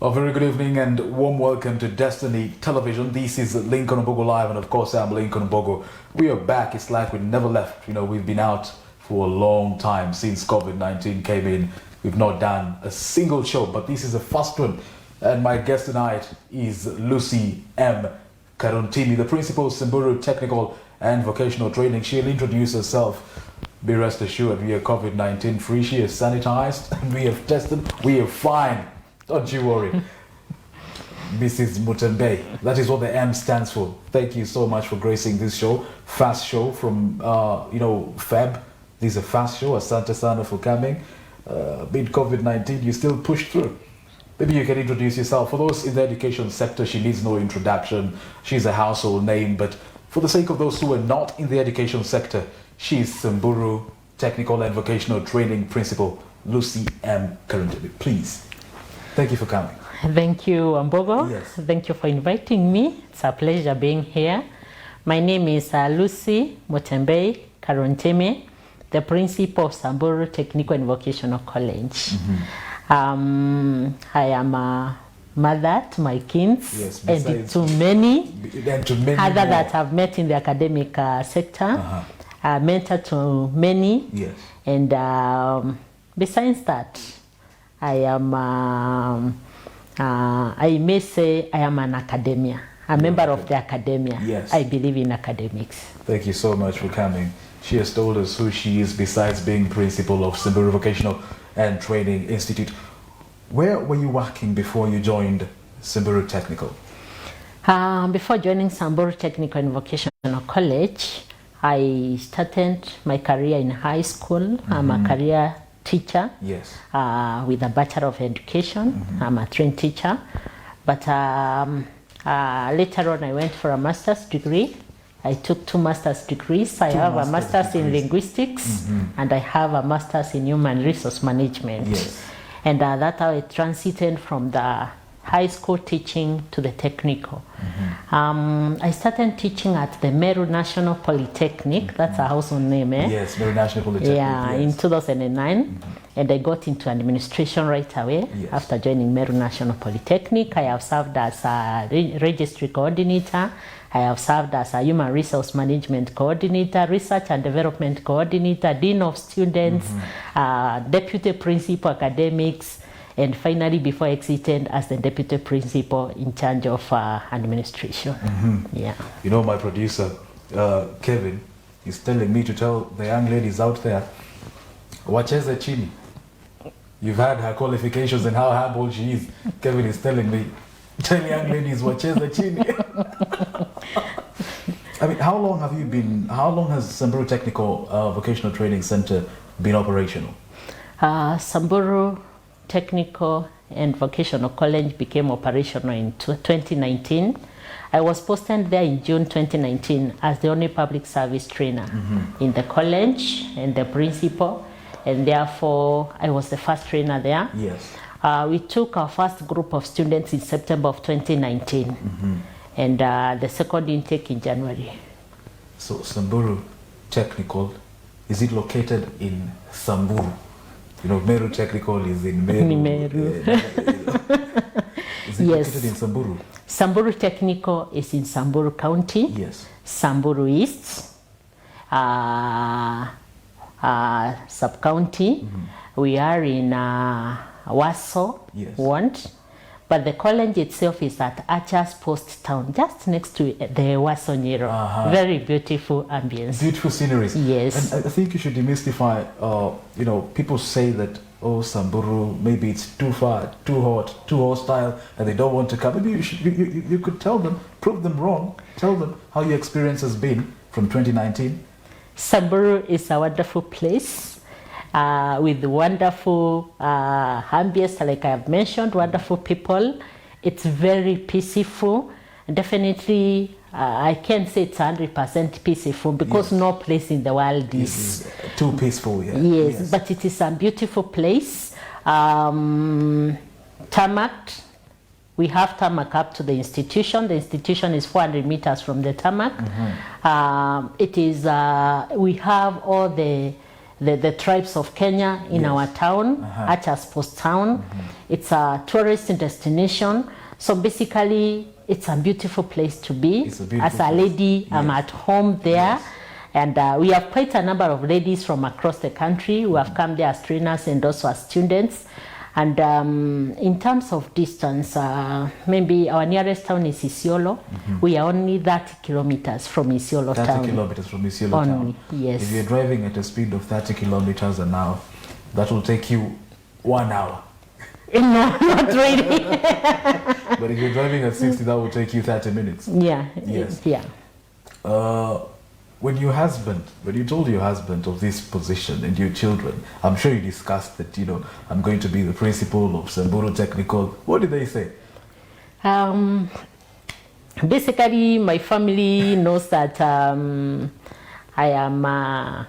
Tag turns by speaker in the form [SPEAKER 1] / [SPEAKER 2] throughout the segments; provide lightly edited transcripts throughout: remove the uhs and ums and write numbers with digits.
[SPEAKER 1] A very good evening and warm welcome to Destiny Television. This is Lincoln Mbogo Live, and of course I'm Lincoln Mbogo. We are back. It's like we never left. We've been out for a long time since COVID-19 came in. We've not done a single show, but this is the first one. And my guest tonight is Lucy M. Karuntimi, the principal of Samburu Technical and Vocational Training. She'll introduce herself. Be rest assured, we are COVID-19 free. She is sanitized, we have tested, we are fine. Don't you worry. Mrs. Mutembe. That is what the M stands for. Thank you so much for gracing this show. Fast show from, Feb. This is a fast show. Asante sana for coming. Mid COVID-19, you still push through. Maybe you can introduce yourself. For those in the education sector, she needs no introduction. She's a household name. But for the sake of those who are not in the education sector, she's Samburu Technical and Vocational Training Principal, Lucy M. Karuntimi. Please. Thank you for coming.
[SPEAKER 2] Thank you, Mbogo.
[SPEAKER 1] Yes.
[SPEAKER 2] Thank you for inviting me. It's a pleasure being here. My name is Lucy Mutembe Karuntimi, the principal of Samburu Technical and Vocational College. I am a mother to my kids,
[SPEAKER 1] Yes,
[SPEAKER 2] and to many
[SPEAKER 1] other
[SPEAKER 2] that I've met in the academic sector, mentor to many,
[SPEAKER 1] Yes.
[SPEAKER 2] and besides that, I am, I may say I am an academia, a member of the academia.
[SPEAKER 1] Yes.
[SPEAKER 2] I believe in academics.
[SPEAKER 1] Thank you so much for coming. She has told us who she is besides being principal of Samburu Vocational and Training Institute. Where were you working before you joined Samburu Technical?
[SPEAKER 2] Before joining Samburu Technical and Vocational College, I started my career in high school. I'm a career teacher.
[SPEAKER 1] Yes.
[SPEAKER 2] With a Bachelor of Education. I'm a trained teacher. But later on I went for a master's degree. I took 2 master's degrees. I have a master's in linguistics and I have a master's in human resource management.
[SPEAKER 1] Yes.
[SPEAKER 2] And that's how I transited from the high school teaching to the technical. I started teaching at the Meru National Polytechnic. That's a household name, eh?
[SPEAKER 1] Yes, Meru National Polytechnic.
[SPEAKER 2] Yeah,
[SPEAKER 1] yes.
[SPEAKER 2] in 2009. And I got into administration right away.
[SPEAKER 1] Yes.
[SPEAKER 2] After joining Meru National Polytechnic. I have served as a registry coordinator. I have served as a human resource management coordinator, research and development coordinator, dean of students, deputy principal academics, and finally, before I exited, as the deputy principal in charge of administration. Yeah.
[SPEAKER 1] My producer, Kevin, is telling me to tell the young ladies out there, wacheze chini. You've had her qualifications and how humble she is. Kevin is telling me, tell young ladies, wacheze chini. I mean, how long has Samburu Technical Vocational Training Center been operational?
[SPEAKER 2] Samburu Technical and Vocational College became operational in 2019. I was posted there in June 2019 as the only public service trainer in the college and the principal, and therefore I was the first trainer there.
[SPEAKER 1] Yes.
[SPEAKER 2] We took our first group of students in September of 2019 and the second intake in January.
[SPEAKER 1] So Samburu Technical, is it located in Samburu? Meru Technical is in Meru. Is it located in Samburu?
[SPEAKER 2] Samburu Technical is in Samburu County.
[SPEAKER 1] Yes.
[SPEAKER 2] Samburu East, sub-county. We are in Waso,
[SPEAKER 1] Yes.
[SPEAKER 2] want. But the college itself is at Archers Post Town, just next to the Waso Nyiro. Very beautiful ambience.
[SPEAKER 1] Beautiful sceneries.
[SPEAKER 2] Yes.
[SPEAKER 1] And I think you should demystify, people say that, Samburu, maybe it's too far, too hot, too hostile, and they don't want to come. Maybe you could tell them, prove them wrong, tell them how your experience has been from 2019.
[SPEAKER 2] Samburu is a wonderful place. With wonderful ambience, like I have mentioned, wonderful people. It's very peaceful. Definitely, I can't say it's 100% peaceful because no place in the world is
[SPEAKER 1] too peaceful. Yeah.
[SPEAKER 2] Yes, but it is a beautiful place. Tarmac. We have tarmac up to the institution. The institution is 400 meters from the tarmac. It is. We have all the the tribes of Kenya in our town, Achas Post Town. It's a tourist destination. So basically, it's a beautiful place to be. As a lady, I'm at home there. And we have quite a number of ladies from across the country who have come there as trainers and also as students. And in terms of distance, maybe our nearest town is Isiolo. We are only 30 kilometers from Isiolo town.
[SPEAKER 1] 30 kilometers from Isiolo town.
[SPEAKER 2] Yes.
[SPEAKER 1] If you're driving at a speed of 30 kilometers an hour, that will take you 1 hour.
[SPEAKER 2] No, not really.
[SPEAKER 1] But if you're driving at 60, that will take you 30 minutes.
[SPEAKER 2] Yeah.
[SPEAKER 1] Yes.
[SPEAKER 2] Yeah.
[SPEAKER 1] When you told your husband of this position and your children, I'm sure you discussed that, I'm going to be the principal of Samburu Technical. What did they say?
[SPEAKER 2] Basically, my family knows that I am a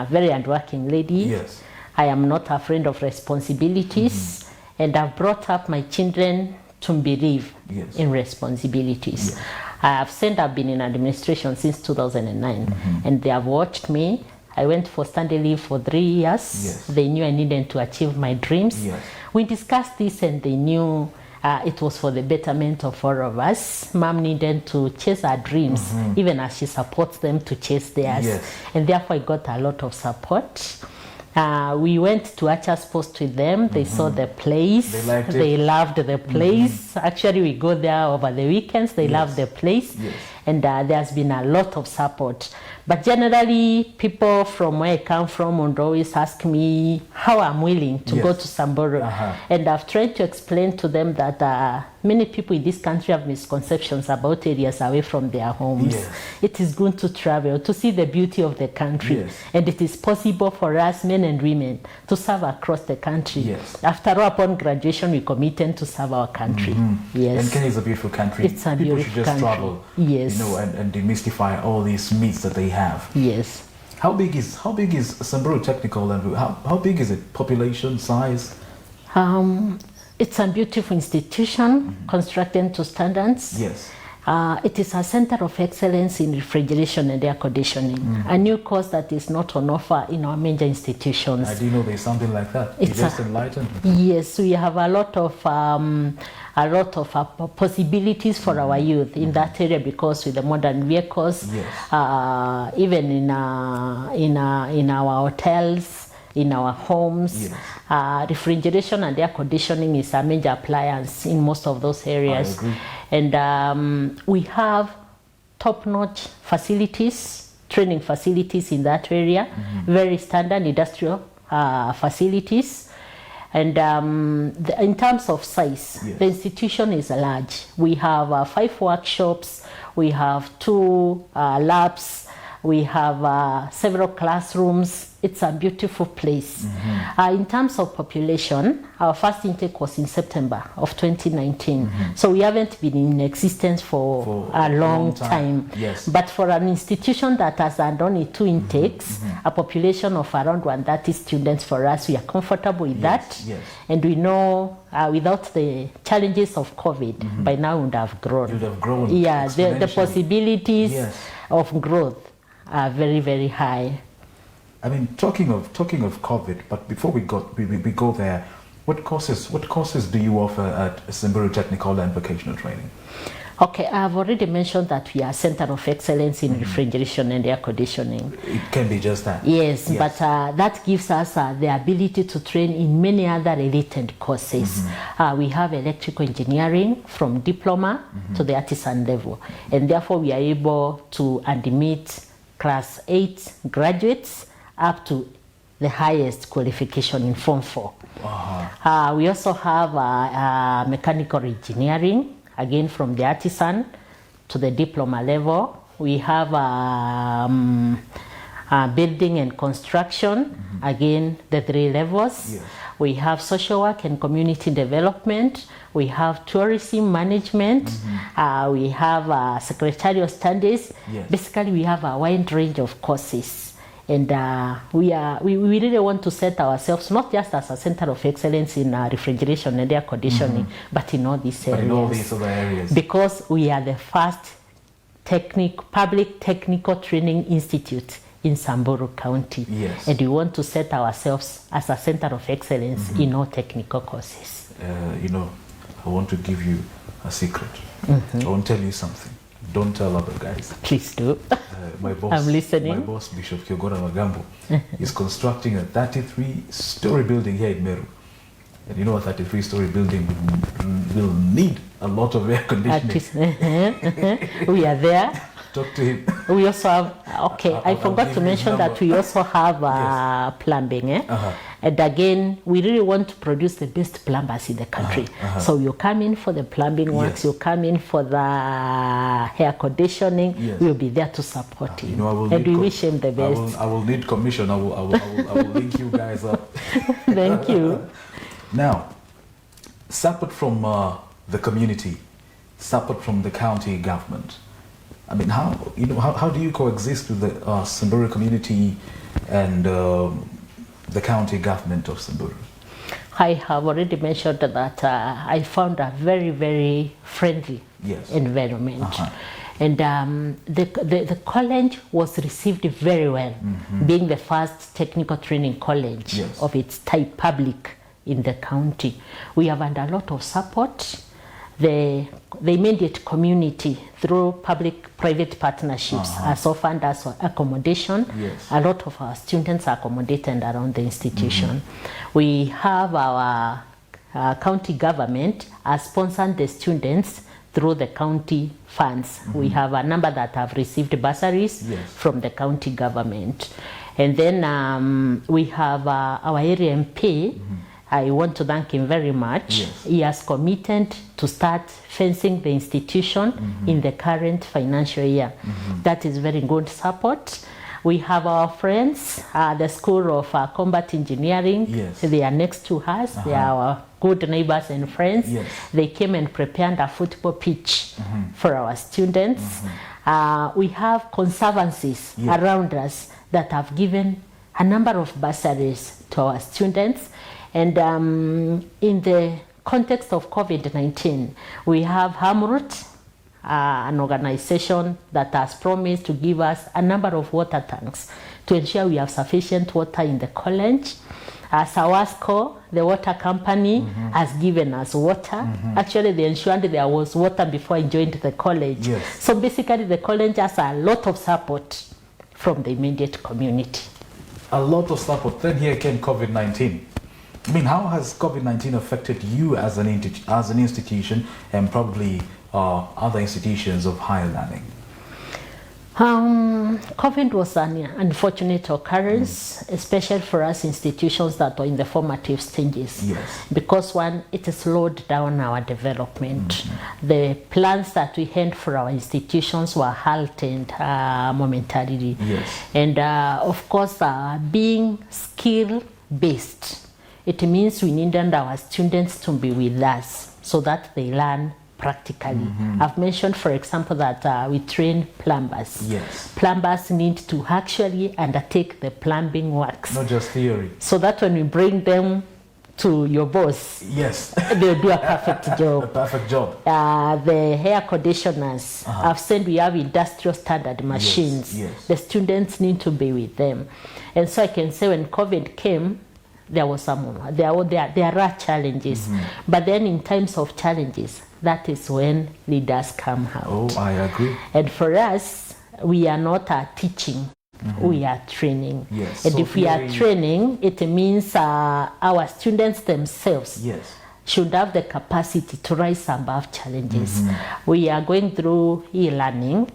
[SPEAKER 2] very hardworking lady.
[SPEAKER 1] Yes.
[SPEAKER 2] I am not afraid of responsibilities, and I've brought up my children to believe in responsibilities. I've been in administration since 2009, and they have watched me. I went for study leave for 3 years. They knew I needed to achieve my dreams. We discussed this, and they knew it was for the betterment of all of us. Mom needed to chase her dreams, even as she supports them to chase theirs. And therefore, I got a lot of support. We went to Achas Post with them. They saw the place.
[SPEAKER 1] They liked it.
[SPEAKER 2] They loved the place. Actually, we go there over the weekends. They love the place. And there's been a lot of support. But generally, people from where I come from would always ask me how I'm willing to go to Samburu. And I've tried to explain to them that many people in this country have misconceptions about areas away from their homes. It is good to travel, to see the beauty of the country. And it is possible for us, men and women, to serve across the country. After all, upon graduation, we committed to serve our country.
[SPEAKER 1] And Kenya is a beautiful country.
[SPEAKER 2] It's a
[SPEAKER 1] people
[SPEAKER 2] beautiful
[SPEAKER 1] should just
[SPEAKER 2] country.
[SPEAKER 1] travel,
[SPEAKER 2] Yes.
[SPEAKER 1] and demystify all these myths that they have.
[SPEAKER 2] Yes.
[SPEAKER 1] How big is Samburu Technical, and how big is it? Population size?
[SPEAKER 2] It's a beautiful institution, constructed to standards. It is a center of excellence in refrigeration and air conditioning, a new course that is not on offer in our major institutions.
[SPEAKER 1] I didn't know there's something like that. You just enlightened me.
[SPEAKER 2] Yes, we have a lot of possibilities for our youth in that area, because with the modern vehicles, even in our hotels, in our homes, refrigeration and air conditioning is a major appliance in most of those areas.
[SPEAKER 1] I agree.
[SPEAKER 2] And we have top-notch facilities, training facilities in that area, very standard industrial facilities. And in terms of size, the institution is large. We have 5 workshops, we have 2 labs, we have several classrooms. It's a beautiful place. In terms of population, our first intake was in September of 2019. So we haven't been in existence for a long time. But for an institution that has had only 2 intakes, a population of around 130 students, for us, we are comfortable with that. And we know without the challenges of COVID, by now we would have grown.
[SPEAKER 1] You would have grown.
[SPEAKER 2] Yeah, the possibilities of growth are very, very high.
[SPEAKER 1] I mean, talking of COVID, but before we go there, what courses do you offer at Samburu Technical and Vocational Training?
[SPEAKER 2] Okay, I've already mentioned that we are a center of excellence in refrigeration and air conditioning.
[SPEAKER 1] It can be just that.
[SPEAKER 2] Yes. But that gives us the ability to train in many other related courses. We have electrical engineering from diploma to the artisan level, and therefore we are able to admit class 8 graduates up to the highest qualification in Form 4. We also have mechanical engineering, again from the artisan to the diploma level. We have building and construction, again the 3 levels. We have social work and community development. We have tourism management. We have secretarial studies. Basically, we have a wide range of courses. And we really want to set ourselves not just as a center of excellence in refrigeration and air conditioning, but in all these areas.
[SPEAKER 1] But in all these other areas.
[SPEAKER 2] Because we are the first public technical training institute in Samburu County.
[SPEAKER 1] Yes.
[SPEAKER 2] And we want to set ourselves as a center of excellence in all technical courses.
[SPEAKER 1] You know, I want to give you a secret. I want to tell you something. Don't tell other guys.
[SPEAKER 2] Please do.
[SPEAKER 1] My boss,
[SPEAKER 2] I'm listening.
[SPEAKER 1] My boss, Bishop Kyogora Magambo, is constructing a 33-story building here in Meru. And you know, a 33-story building will need a lot of air conditioning.
[SPEAKER 2] We are there.
[SPEAKER 1] Talk to him.
[SPEAKER 2] We also have, okay, I forgot to mention that we also have plumbing. And again, we really want to produce the best plumbers in the country. So you come in for the plumbing works, you come in for the air conditioning, we'll be there to support him.
[SPEAKER 1] You know,
[SPEAKER 2] and we wish him the best.
[SPEAKER 1] I will need commission. I will link you guys up.
[SPEAKER 2] Thank you.
[SPEAKER 1] Now, separate from the community, separate from the county government, I mean, how do you coexist with the Samburu community and the county government of Samburu?
[SPEAKER 2] I have already mentioned that I found a very, very friendly environment. And the college was received very well, being the first technical training college of its type public in the county. We have had a lot of support. The immediate community through public-private partnerships has offered us accommodation. A lot of our students are accommodated around the institution. We have our county government has sponsored the students through the county funds. We have a number that have received bursaries from the county government. And then we have our area MP. I want to thank him very much. He has committed to start fencing the institution in the current financial year. That is very good support. We have our friends, the School of Combat Engineering. They are next to us. They are our good neighbors and friends. They came and prepared a football pitch for our students. We have conservancies around us that have given a number of bursaries to our students. And in the context of COVID-19, we have Hamrut, an organization that has promised to give us a number of water tanks to ensure we have sufficient water in the college. Sawasco, the water company, has given us water. Actually, they ensured there was water before I joined the college. So basically, the college has a lot of support from the immediate community.
[SPEAKER 1] A lot of support. Then here came COVID-19. I mean, how has COVID-19 affected you as an institution and probably other institutions of higher learning?
[SPEAKER 2] COVID was an unfortunate occurrence, especially for us institutions that are in the formative stages. Because one, it slowed down our development. The plans that we had for our institutions were halted momentarily. And of course, being skill-based, it means we needed our students to be with us so that they learn practically. I've mentioned, for example, that we train plumbers. Plumbers need to actually undertake the plumbing works.
[SPEAKER 1] Not just theory.
[SPEAKER 2] So that when we bring them to your boss, they'll do a perfect job.
[SPEAKER 1] A perfect job.
[SPEAKER 2] The air conditioners, I've said we have industrial standard machines. The students need to be with them. And so I can say when COVID came, there are challenges. But then in times of challenges, that is when leaders come out.
[SPEAKER 1] Oh, I agree.
[SPEAKER 2] And for us, we are not teaching, we are training. And so if we are training, it means our students themselves should have the capacity to rise above challenges. We are going through e-learning,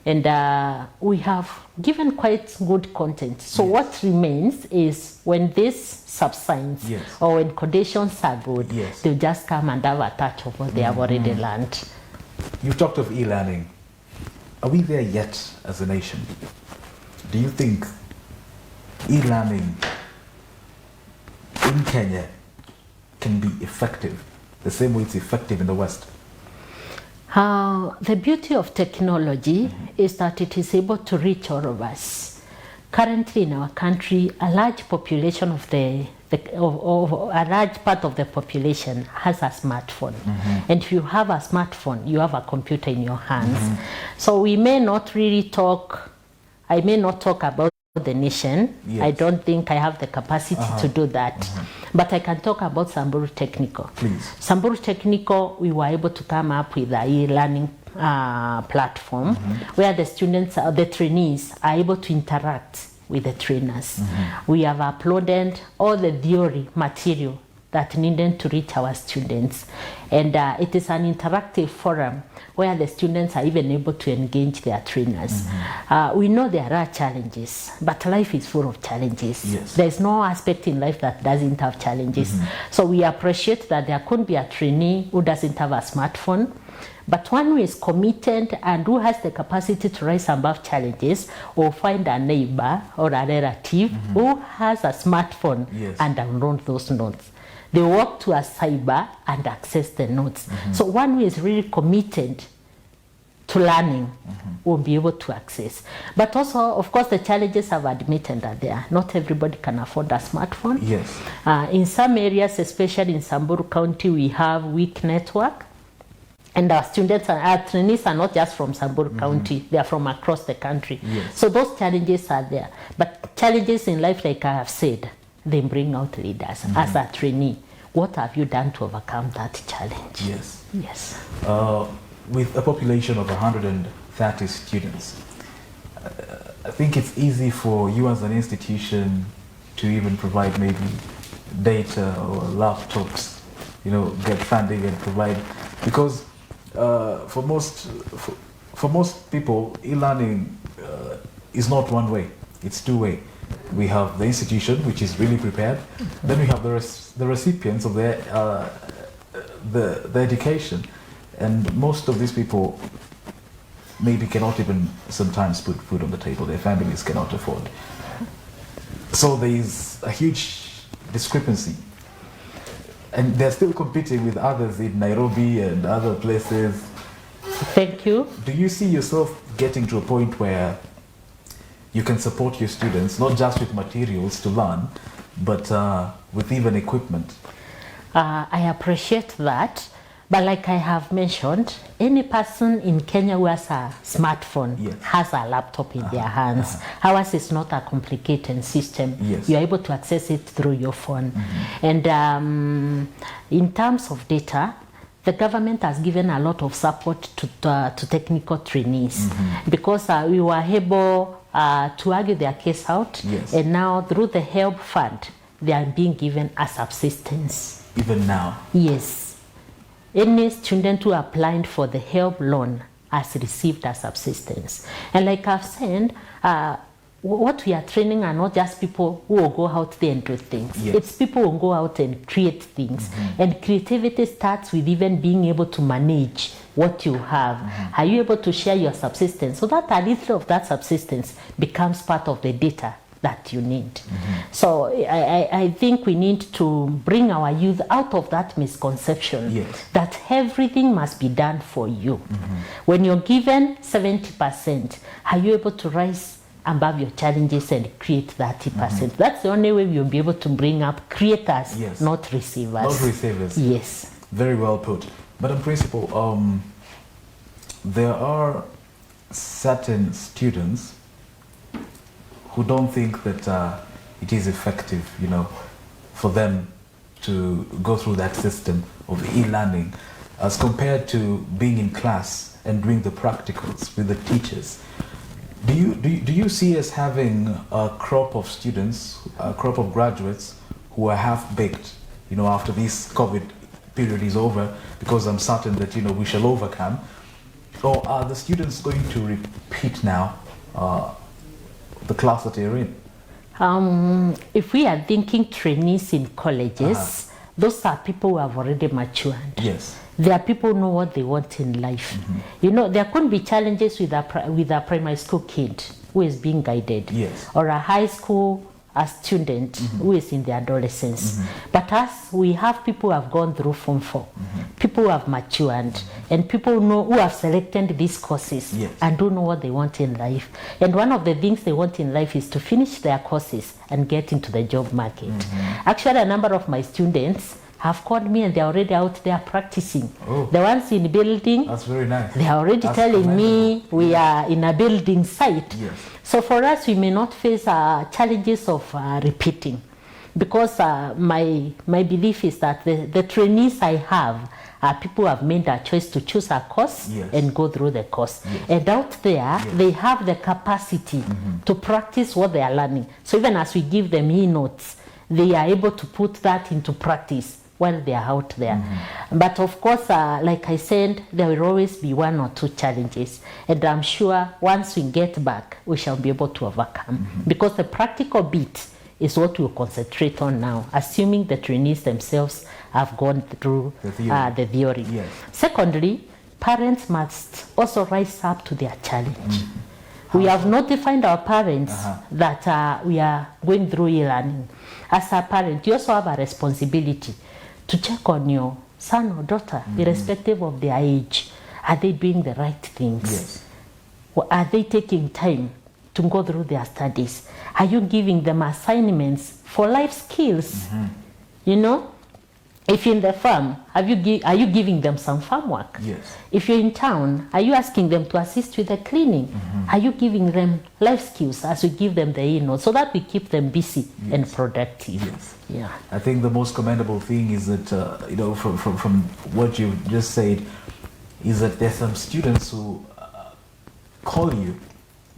[SPEAKER 2] and we have given quite good content. So what remains is when this subsides or when conditions are good, they'll just come and have a touch of what they have already learned.
[SPEAKER 1] You've talked of e-learning. Are we there yet as a nation? Do you think e-learning in Kenya can be effective the same way it's effective in the West?
[SPEAKER 2] The beauty of technology is that it is able to reach all of us. Currently in our country, a large population of a large part of the population has a smartphone. And if you have a smartphone, you have a computer in your hands. So we may not really talk, I may not talk about the nation.
[SPEAKER 1] Yes.
[SPEAKER 2] I don't think I have the capacity to do that. But I can talk about Samburu Technical.
[SPEAKER 1] Please.
[SPEAKER 2] Samburu Technical, we were able to come up with a e-learning platform where the students, the trainees, are able to interact with the trainers. We have uploaded all the theory material that needed to reach our students. And it is an interactive forum where the students are even able to engage their trainers. We know there are challenges, but life is full of challenges.
[SPEAKER 1] Yes.
[SPEAKER 2] There's no aspect in life that doesn't have challenges. So we appreciate that there couldn't be a trainee who doesn't have a smartphone, but one who is committed and who has the capacity to rise above challenges or find a neighbor or a relative who has a smartphone and download those notes. They walk to a cyber and access the notes. So one who is really committed to learning will be able to access. But also, of course, the challenges I've admitted are there. Not everybody can afford a smartphone.
[SPEAKER 1] Yes.
[SPEAKER 2] In some areas, especially in Samburu County, we have weak network. And our students and our trainees are not just from Samburu County, they are from across the country.
[SPEAKER 1] Yes.
[SPEAKER 2] So those challenges are there. But challenges in life, like I have said, they bring out leaders. As a trainee, what have you done to overcome that challenge?
[SPEAKER 1] Yes.
[SPEAKER 2] Yes.
[SPEAKER 1] With a population of 130 students, I think it's easy for you as an institution to even provide maybe data or laptops, get funding and provide, because for most people, e-learning is not one way, it's two way. We have the institution, which is really prepared. Then we have the recipients of the education. And most of these people maybe cannot even sometimes put food on the table. Their families cannot afford. So there is a huge discrepancy. And they're still competing with others in Nairobi and other places.
[SPEAKER 2] Thank you.
[SPEAKER 1] Do you see yourself getting to a point where you can support your students, not just with materials to learn, but with even equipment?
[SPEAKER 2] I appreciate that. But like I have mentioned, any person in Kenya who has a smartphone has a laptop in their hands. Ours is not a complicated system.
[SPEAKER 1] Yes.
[SPEAKER 2] You're able to access it through your phone. And in terms of data, the government has given a lot of support to technical trainees because we were able to argue their case out.
[SPEAKER 1] Yes.
[SPEAKER 2] And now through the HELP fund, they are being given a subsistence.
[SPEAKER 1] Even now?
[SPEAKER 2] Yes. Any student who applied for the HELP loan has received a subsistence. And like I've said, what we are training are not just people who will go out there and do things.
[SPEAKER 1] Yes.
[SPEAKER 2] It's people who will go out and create things. And creativity starts with even being able to manage what you have. Are you able to share your subsistence so that a little of that subsistence becomes part of the data that you need? So I think we need to bring our youth out of that misconception that everything must be done for you. When you're given 70%, are you able to rise above your challenges and create 30%? That's the only way we'll be able to bring up creators, not receivers.
[SPEAKER 1] Not receivers.
[SPEAKER 2] Yes.
[SPEAKER 1] Very well put. Madam Principal, there are certain students who don't think that it is effective, for them to go through that system of e-learning as compared to being in class and doing the practicals with the teachers. Do you see us having a crop of students, a crop of graduates who are half-baked, after this COVID period is over, because I'm certain that, we shall overcome? Or are the students going to repeat now the class that you're in?
[SPEAKER 2] If we are thinking trainees in colleges, those are people who have already matured.
[SPEAKER 1] Yes.
[SPEAKER 2] There are people who know what they want in life. There could be challenges with a primary school kid who is being guided, or a high school student who is in the adolescence. But us, we have people who have gone through Form 4, people who have matured, and people who have selected these courses and don't know what they want in life. And one of the things they want in life is to finish their courses and get into the job market. Actually, a number of my students have called me and they're already out there practicing. The ones in building,
[SPEAKER 1] that's very nice.
[SPEAKER 2] They are already telling me we are in a building site.
[SPEAKER 1] Yes.
[SPEAKER 2] So for us, we may not face challenges of repeating, because my belief is that the trainees I have are people who have made a choice to choose a course and go through the course. And out there, they have the capacity to practice what they are learning. So even as we give them e-notes, they are able to put that into practice while they are out there. But of course, like I said, there will always be one or two challenges. And I'm sure once we get back, we shall be able to overcome. Because the practical bit is what we'll concentrate on now, assuming the trainees themselves have gone through the theory. Secondly, parents must also rise up to their challenge. We have notified our parents that we are going through e-learning. As a parent, you also have a responsibility to check on your son or daughter, irrespective of their age. Are they doing the right things? Are they taking time to go through their studies? Are you giving them assignments for life skills? You know, if you're in the farm, are you giving them some farm work? If you're in town, are you asking them to assist with the cleaning? Are you giving them life skills as we give them the e-notes, so that we keep them busy and productive?
[SPEAKER 1] I think the most commendable thing is that, you know, from what you just said, is that there's some students who call you.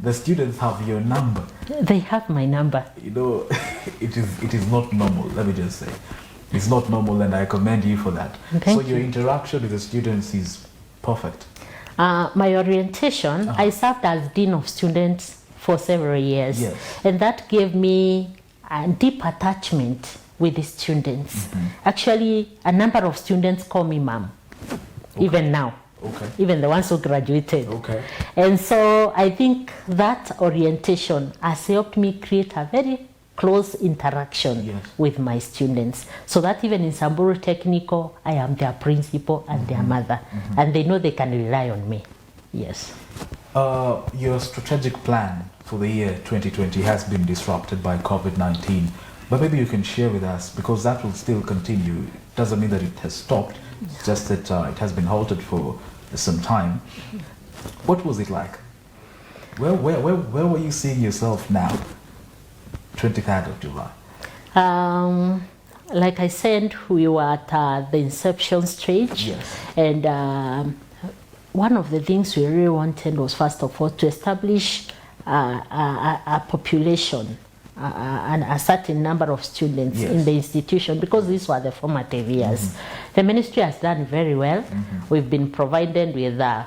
[SPEAKER 1] The students have your number.
[SPEAKER 2] They have my number.
[SPEAKER 1] You know, it is not normal, let me just say. It's not normal, and I commend you for that. So your interaction with the students is perfect.
[SPEAKER 2] My orientation, I served as Dean of Students for several years. And that gave me a deep attachment with the students. Actually, a number of students call me ma'am, even now. Even the ones who graduated. And so I think that orientation has helped me create a very close interaction with my students, so that even in Samburu Technical, I am their principal and their mother, and they know they can rely on me.
[SPEAKER 1] Your strategic plan for the year 2020 has been disrupted by COVID-19, but maybe you can share with us, because that will still continue. It doesn't mean that it has stopped, it's just that it has been halted for some time. What was it like? Where were you seeing yourself now, 23rd of July?
[SPEAKER 2] Like I said, we were at the inception stage, and one of the things we really wanted was, first of all, to establish a population, and a certain number of students in the institution, because these were the formative years. The ministry has done very well. We've been provided with a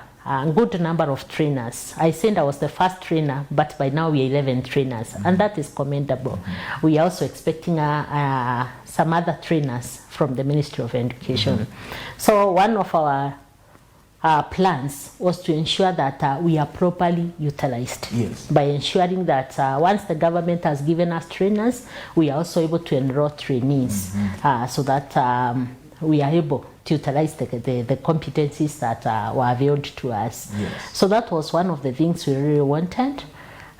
[SPEAKER 2] good number of trainers. I said I was the first trainer, but by now we are 11 trainers, and that is commendable. We are also expecting some other trainers from the Ministry of Education. So one of our plans was to ensure that we are properly utilized, by ensuring that once the government has given us trainers, we are also able to enroll trainees, so that we are able to utilize the competencies that were availed to us. So that was one of the things we really wanted.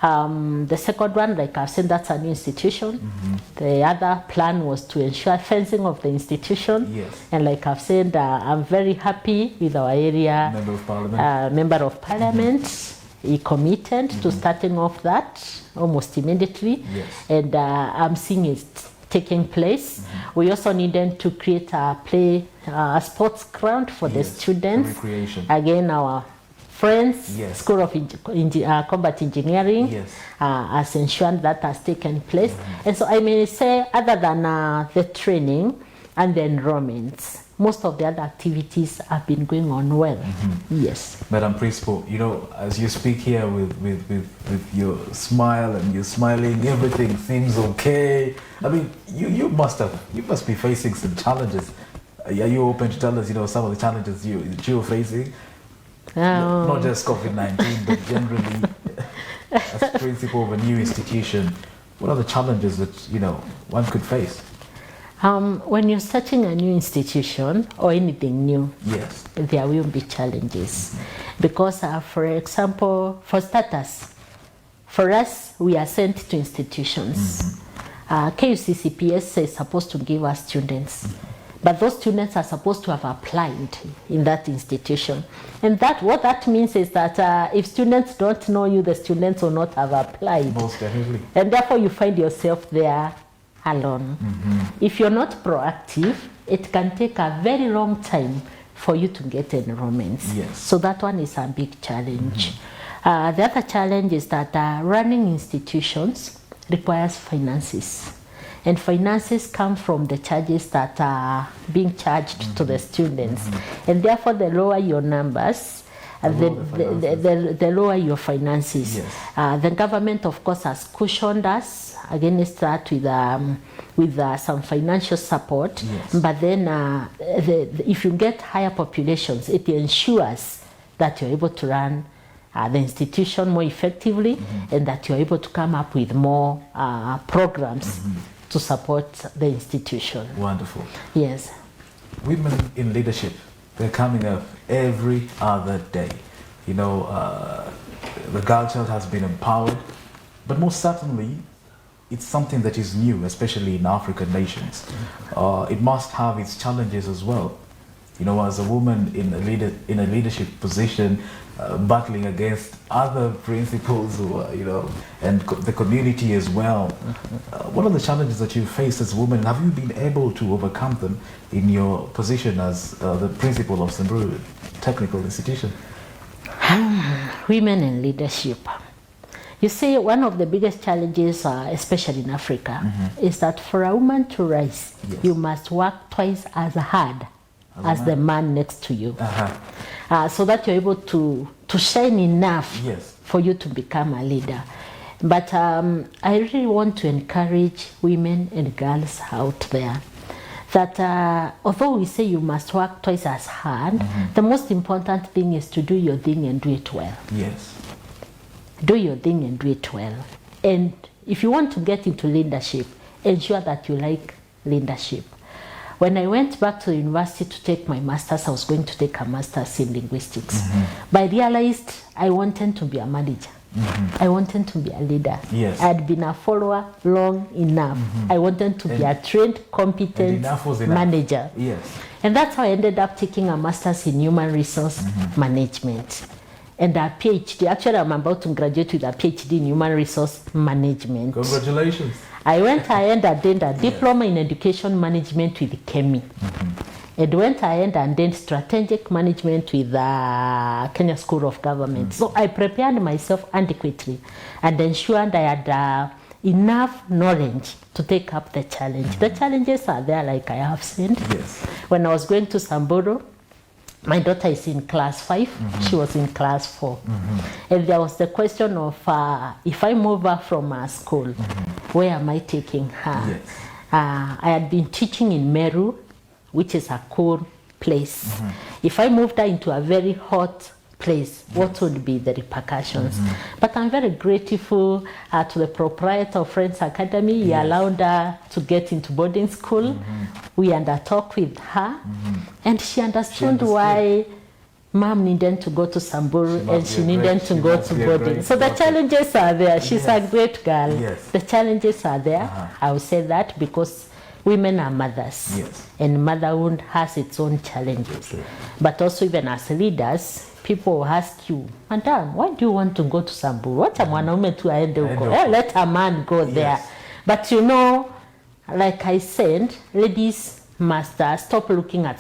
[SPEAKER 2] The second one, like I've said, that's a new institution. The other plan was to ensure fencing of the institution. And like I've said, I'm very happy with our area member of parliament. He committed to starting off that almost immediately. And I'm seeing it taking place. We also needed to create a sports ground for the students. Again, our friends, School of Combat Engineering, has ensured that has taken place. And so I may say, other than the training and the enrollments, most of the other activities have been going on well.
[SPEAKER 1] Madam Principal, you know, as you speak here with your smile and you're smiling, everything seems okay. I mean, you must be facing some challenges. Are you open to tell us, you know, some of the challenges you're facing? Not just COVID-19, but generally, as principal of a new institution, what are the challenges that, you know, one could face?
[SPEAKER 2] When you're starting a new institution or anything new, there will be challenges. Because, for example, for starters, for us, we are sent to institutions. KUCCPS is supposed to give us students. but those students are supposed to have applied in that institution. And what that means is that if students don't know you, the students will not have applied.
[SPEAKER 1] Most definitely.
[SPEAKER 2] And therefore you find yourself there alone. If you're not proactive, it can take a very long time for you to get enrollments.
[SPEAKER 1] Yes.
[SPEAKER 2] So that one is a big challenge. The other challenge is that running institutions requires finances. And finances come from the charges that are being charged to the students. And therefore, the lower your numbers, the lower your finances.
[SPEAKER 1] Yes.
[SPEAKER 2] The government, of course, has cushioned us against that with some financial support.
[SPEAKER 1] Yes.
[SPEAKER 2] But then if you get higher populations, it ensures that you're able to run the institution more effectively and that you're able to come up with more programs to support the institution.
[SPEAKER 1] Wonderful.
[SPEAKER 2] Yes.
[SPEAKER 1] Women in leadership, they're coming up every other day. You know, the girl child has been empowered, but most certainly it's something that is new, especially in African nations. It must have its challenges as well. You know, as a woman in a leadership position, battling against other principals, you know, and the community as well. What are the challenges that you face as a woman? Have you been able to overcome them in your position as the principal of Samburu Technical Institution?
[SPEAKER 2] Women in leadership. You see, one of the biggest challenges, especially in Africa, is that for a woman to rise,
[SPEAKER 1] Yes.
[SPEAKER 2] you must work twice as hard as the man next to you. So that you're able to shine enough
[SPEAKER 1] Yes.
[SPEAKER 2] for you to become a leader. But I really want to encourage women and girls out there that although we say you must work twice as hard, the most important thing is to do your thing and do it well.
[SPEAKER 1] Yes.
[SPEAKER 2] Do your thing and do it well. And if you want to get into leadership, ensure that you like leadership. When I went back to the university to take my master's, I was going to take a master's in linguistics. But I realized I wanted to be a manager. I wanted to be a leader.
[SPEAKER 1] Yes.
[SPEAKER 2] I had been a follower long enough. I wanted to be a trained, competent
[SPEAKER 1] enough was enough.
[SPEAKER 2] manager.
[SPEAKER 1] Yes.
[SPEAKER 2] And that's how I ended up taking a master's in human resource management. And a PhD. Actually, I'm about to graduate with a PhD in human resource management.
[SPEAKER 1] Congratulations.
[SPEAKER 2] I went ahead and did a diploma in education management with Kemi. And went ahead and did strategic management with the Kenya School of Government. So I prepared myself adequately and ensured I had enough knowledge to take up the challenge. The challenges are there, like I have said.
[SPEAKER 1] Yes.
[SPEAKER 2] When I was going to Samburu, my daughter is in class 5, she was in class 4. And there was the question of if I move her from her school, where am I taking her?
[SPEAKER 1] Yes.
[SPEAKER 2] I had been teaching in Meru, which is a cool place. If I moved her into a very hot place, what would be the repercussions? But I'm very grateful to the proprietor of Friends Academy. He allowed her to get into boarding school. We had a talk with her, and she understood why mom needed to go to Samburu and she needed to go to boarding. So the challenges are there. She's a great girl.
[SPEAKER 1] Yes.
[SPEAKER 2] The challenges are there. I will say that because women are mothers.
[SPEAKER 1] Yes.
[SPEAKER 2] And motherhood has its own challenges. But also even as leaders, people will ask you, Madam, why do you want to go to Samburu? What a mwanaume tu aende huko. Let a man go there. But you know, like I said, ladies must stop looking at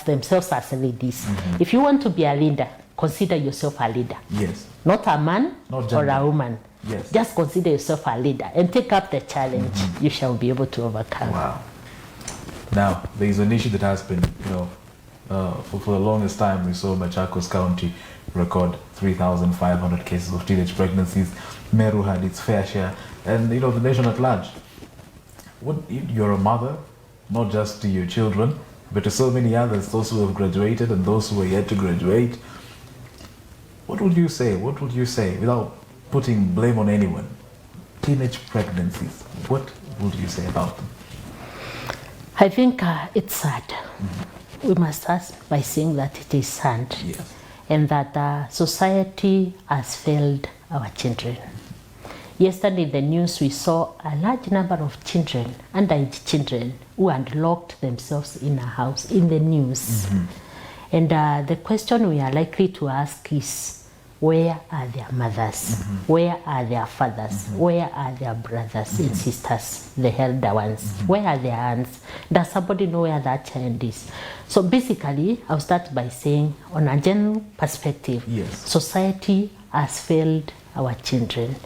[SPEAKER 2] themselves as ladies. If you want to be a leader, consider yourself a leader.
[SPEAKER 1] Yes.
[SPEAKER 2] Not a man
[SPEAKER 1] Not
[SPEAKER 2] or
[SPEAKER 1] gender.
[SPEAKER 2] a woman.
[SPEAKER 1] Yes.
[SPEAKER 2] Just consider yourself a leader and take up the challenge. You shall be able to overcome.
[SPEAKER 1] Wow. Now, there is an issue that has been, you know, for the longest time, we saw Machakos County record 3,500 cases of teenage pregnancies. Meru had its fair share, and you know, the nation at large. You're a mother, not just to your children, but to so many others, those who have graduated and those who are yet to graduate. What would you say? What would you say, without putting blame on anyone? Teenage pregnancies, what would you say about them?
[SPEAKER 2] I think it's sad. We must start by saying that it is sad.
[SPEAKER 1] Yes.
[SPEAKER 2] And that society has failed our children. Yesterday in the news we saw a large number of children, underage children, who had locked themselves in a house, in the news. And the question we are likely to ask is, where are their mothers? Where are their fathers? Where are their brothers and sisters, the elder ones? Where are their aunts? Does somebody know where that child is? So basically, I'll start by saying, on a general perspective, society has failed our children,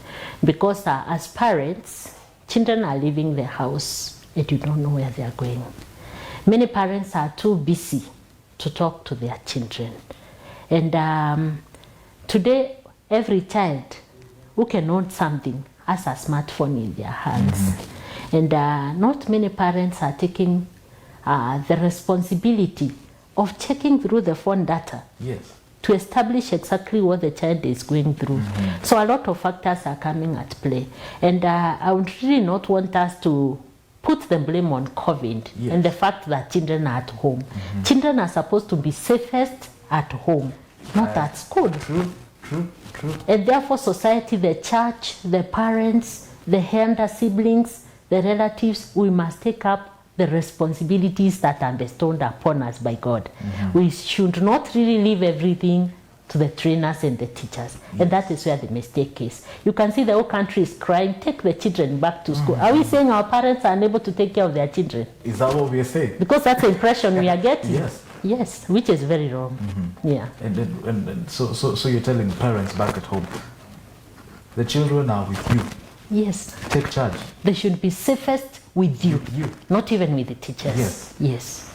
[SPEAKER 2] because as parents, children are leaving the house and you don't know where they are going. Many parents are too busy to talk to their children. And today, every child who can own something has a smartphone in their hands. And not many parents are taking the responsibility of checking through the phone data to establish exactly what the child is going through. So a lot of factors are coming at play. And I would really not want us to put the blame on COVID and the fact that children are at home. Children are supposed to be safest at home, not at school. True. And therefore society, the church, the parents, the elder siblings, the relatives, we must take up the responsibilities that are bestowed upon us by God. We should not really leave everything to the trainers and the teachers. And that is where the mistake is. You can see the whole country is crying, take the children back to school. Are we saying our parents are unable to take care of their children?
[SPEAKER 1] Is that what we are saying?
[SPEAKER 2] Because that's the impression we are getting.
[SPEAKER 1] Yes,
[SPEAKER 2] which is very wrong.
[SPEAKER 1] And so you're telling parents back at home, the children are with you.
[SPEAKER 2] Yes.
[SPEAKER 1] Take charge.
[SPEAKER 2] They should be safest with you, not even with the teachers. Yes.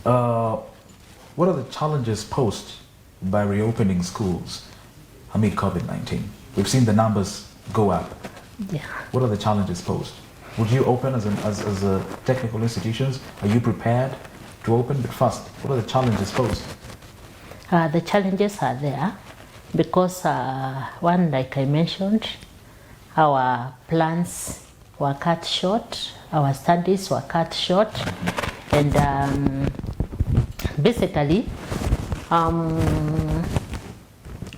[SPEAKER 1] What are the challenges posed by reopening schools amid COVID-19? We've seen the numbers go up. What are the challenges posed? Would you open as a technical institutions? Are you prepared to open? But first, what are the challenges posed?
[SPEAKER 2] The challenges are there because one, like I mentioned, our plans were cut short, our studies were cut short, and basically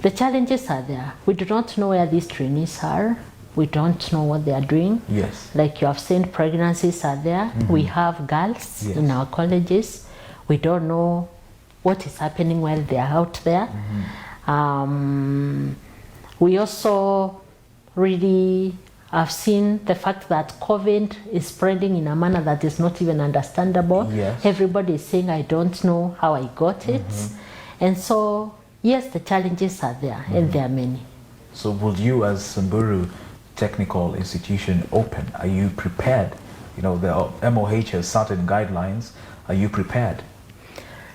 [SPEAKER 2] the challenges are there. We do not know where these trainees are. We don't know what they are doing. Like you have seen, pregnancies are there. We have girls in our colleges. We don't know what is happening while they are out there. We also really have seen the fact that COVID is spreading in a manner that is not even understandable. Everybody is saying, I don't know how I got it. And so, yes, the challenges are there, and there are many.
[SPEAKER 1] So will you, as Samburu Technical Institution, open? Are you prepared? You know, the MOH has certain guidelines. Are you prepared?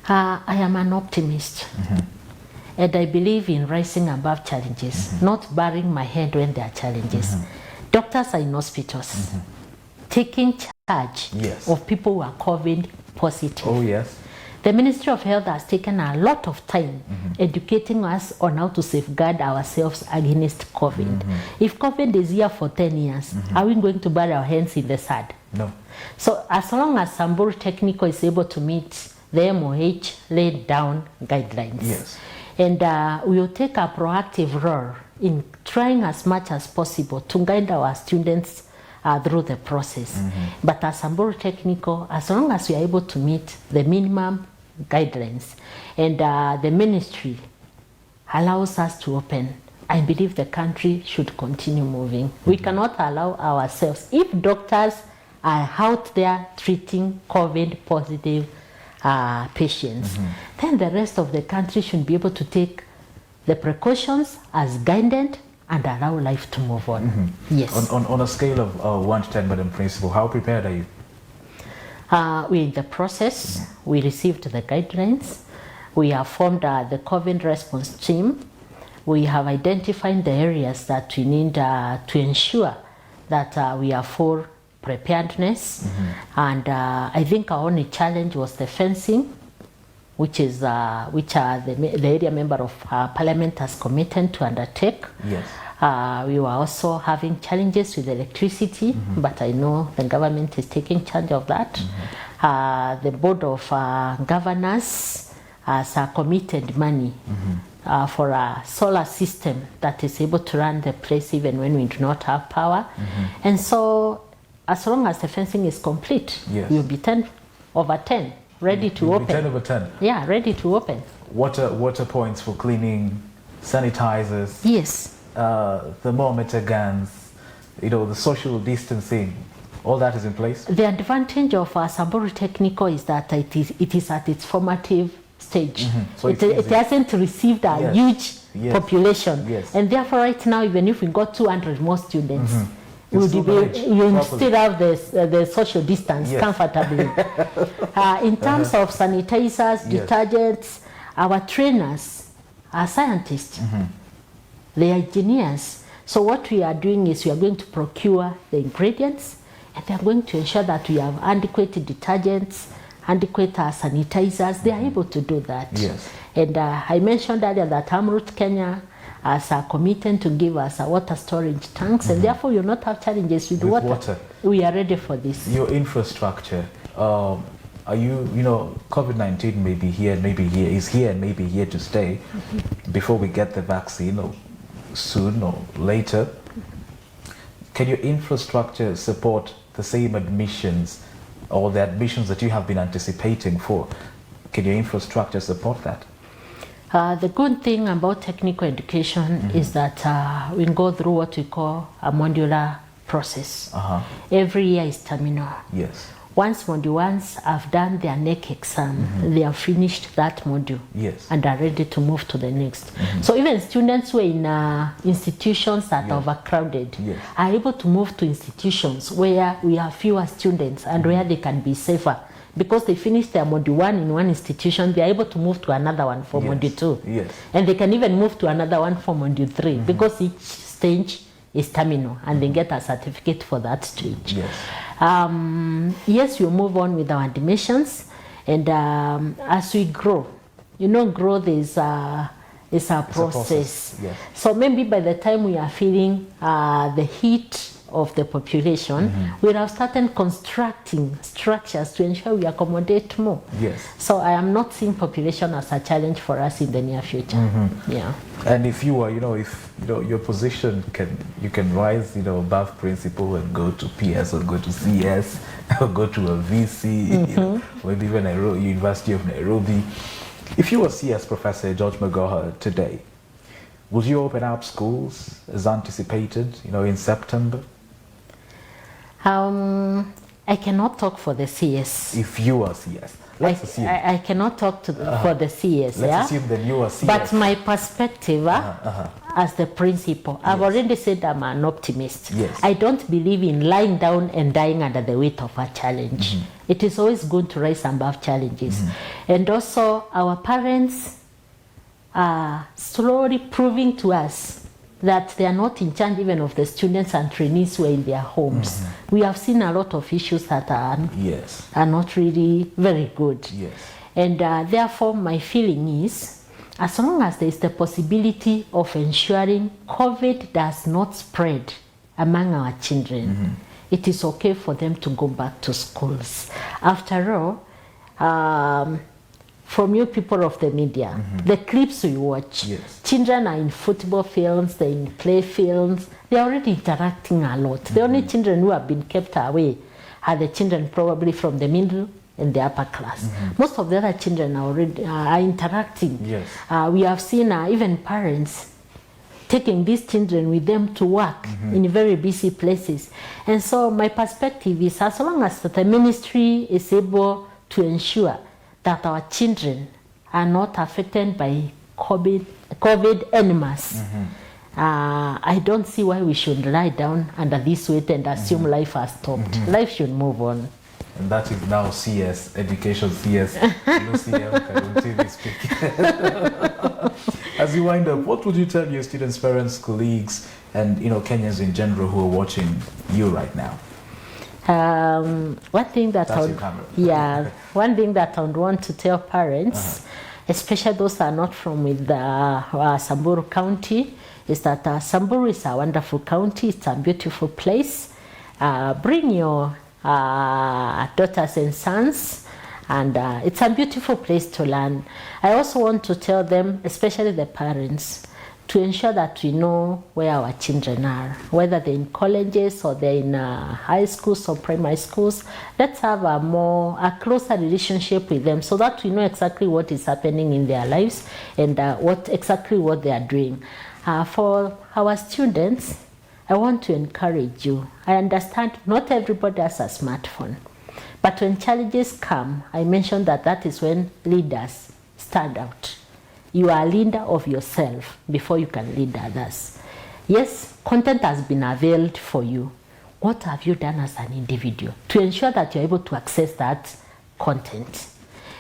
[SPEAKER 2] I am an optimist. And I believe in rising above challenges, not burying my head when there are challenges. Doctors are in hospitals, taking charge of people who are COVID positive. The Ministry of Health has taken a lot of time educating us on how to safeguard ourselves against COVID. If COVID is here for 10 years, are we going to bury our hands in the sand?
[SPEAKER 1] No.
[SPEAKER 2] So as long as Samburu Technical is able to meet the MOH laid down guidelines, and we will take a proactive role in trying as much as possible to guide our students through the process. But as Samburu Technical, as long as we are able to meet the minimum guidelines and the ministry allows us to open, I believe the country should continue moving. We cannot allow ourselves, if doctors are out there treating COVID positive patients, then the rest of the country should be able to take the precautions as guided and allow life to move on.
[SPEAKER 1] On a scale of 1 to 10, Madam Principal, how prepared are you?
[SPEAKER 2] We're in the process. We received the guidelines. We have formed the COVID response team. We have identified the areas that we need to ensure that we are full preparedness. And I think our only challenge was the fencing, which is the area member of Parliament has committed to undertake. We were also having challenges with electricity, but I know the government is taking charge of that. The Board of Governors has committed money for a solar system that is able to run the place even when we do not have power. And so as long as the fencing is complete, we'll be 10 over 10, ready to open.
[SPEAKER 1] 10 over 10?
[SPEAKER 2] Yeah, ready to open.
[SPEAKER 1] Water points for cleaning, sanitizers.
[SPEAKER 2] Yes.
[SPEAKER 1] Thermometer guns, the social distancing, all that is in place?
[SPEAKER 2] The advantage of Samburu Technical is that it is at its formative stage.
[SPEAKER 1] So
[SPEAKER 2] it hasn't received a huge population. And therefore right now, even if we got 200 more students, we'll still have the social distance comfortably. In terms of sanitizers, detergents, our trainers are scientists. They are engineers. So what we are doing is we are going to procure the ingredients, and they are going to ensure that we have adequate detergents, adequate sanitizers. They are able to do that.
[SPEAKER 1] Yes.
[SPEAKER 2] And I mentioned earlier that Amrut Kenya has committed to give us water storage tanks, and therefore you will not have challenges with water. We are ready for this.
[SPEAKER 1] Your infrastructure, are you, COVID-19 may be here, is here and maybe here to stay before we get the vaccine, or soon or later. Can your infrastructure support the same admissions or the admissions that you have been anticipating for? Can your infrastructure support that?
[SPEAKER 2] The good thing about technical education is that we go through what we call a modular process. Every year is terminal.
[SPEAKER 1] Yes.
[SPEAKER 2] Once module ones have done their NEC exam, they have finished that module and are ready to move to the next. So even students who are in institutions that are overcrowded are able to move to institutions where we have fewer students and where they can be safer. Because they finished their module 1 in one institution, they are able to move to another one for module 2.
[SPEAKER 1] Yes.
[SPEAKER 2] And they can even move to another one for module 3 because each stage is terminal and they get a certificate for that stage.
[SPEAKER 1] Yes.
[SPEAKER 2] Yes, we move on with our admissions, and as we grow, growth is a process.
[SPEAKER 1] Yes.
[SPEAKER 2] So maybe by the time we are feeling the heat of the population, we have started constructing structures to ensure we accommodate more.
[SPEAKER 1] Yes.
[SPEAKER 2] So I am not seeing population as a challenge for us in the near future. Yeah.
[SPEAKER 1] And if you are, if your position you can rise, above principal and go to PS or go to CS or go to a VC, maybe even University of Nairobi. If you were CS Professor George Magoha today, would you open up schools as anticipated, in September?
[SPEAKER 2] I cannot talk for the CS.
[SPEAKER 1] If you are CS, let's assume.
[SPEAKER 2] I cannot talk for the CS.
[SPEAKER 1] Let's assume that you are CS.
[SPEAKER 2] But my perspective as the principal, I've already said I'm an optimist.
[SPEAKER 1] Yes.
[SPEAKER 2] I don't believe in lying down and dying under the weight of a challenge. It is always good to rise above challenges. And also, our parents are slowly proving to us that they are not in charge even of the students and trainees who are in their homes. We have seen a lot of issues that are not really very good.
[SPEAKER 1] Yes.
[SPEAKER 2] And therefore, my feeling is, as long as there is the possibility of ensuring COVID does not spread among our children, it is okay for them to go back to schools. After all, from you people of the media, the clips we watch, children are in football fields, they're in play fields, they're already interacting a lot. The only children who have been kept away are the children probably from the middle and the upper class. Most of the other children are already interacting.
[SPEAKER 1] Yes.
[SPEAKER 2] We have seen even parents taking these children with them to work in very busy places. And so my perspective is, as long as the ministry is able to ensure that our children are not affected by COVID enemas, I don't see why we should lie down under this weight and assume life has stopped. Life should move on.
[SPEAKER 1] And that is now CS, education CS, UCM, Karuntini speaking. As you wind up, what would you tell your students, parents, colleagues, and Kenyans in general who are watching you right now?
[SPEAKER 2] One thing that one thing that I would want to tell parents, especially those that are not from with Samburu County, is that Samburu is a wonderful county. It's a beautiful place. Bring your daughters and sons And it's a beautiful place to learn. I also want to tell them, especially the parents, to ensure that we know where our children are, whether they're in colleges or they're in high schools or primary schools. Let's have a closer relationship with them so that we know exactly what is happening in their lives and what they are doing. For our students, I want to encourage you. I understand not everybody has a smartphone, but when challenges come, I mentioned that is when leaders stand out. You are a leader of yourself before you can lead others. Yes, content has been availed for you. What have you done as an individual to ensure that you're able to access that content?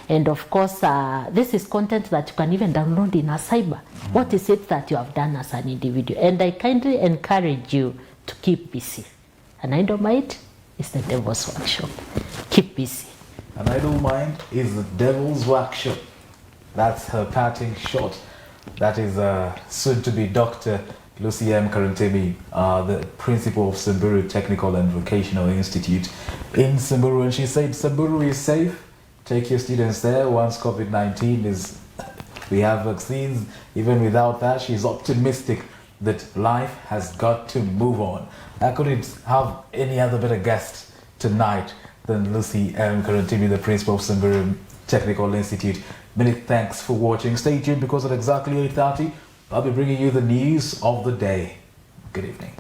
[SPEAKER 2] And of course, this is content that you can even download in a cyber. What is it that you have done as an individual? And I kindly encourage you to keep busy. An idle mind is the devil's workshop. Keep busy.
[SPEAKER 1] An idle mind is the devil's workshop. That's her parting shot. That is soon-to-be Dr. Lucy M. Karantemi, the principal of Samburu Technical and Vocational Institute in Samburu. And she said Samburu is safe. Take your students there once COVID-19 is... We have vaccines. Even without that, she's optimistic that life has got to move on. I couldn't have any other better guest tonight than Lucy M. Karantemi, the principal of Samburu Technical Institute. Many thanks for watching. Stay tuned because at exactly 8:30, I'll be bringing you the news of the day. Good evening.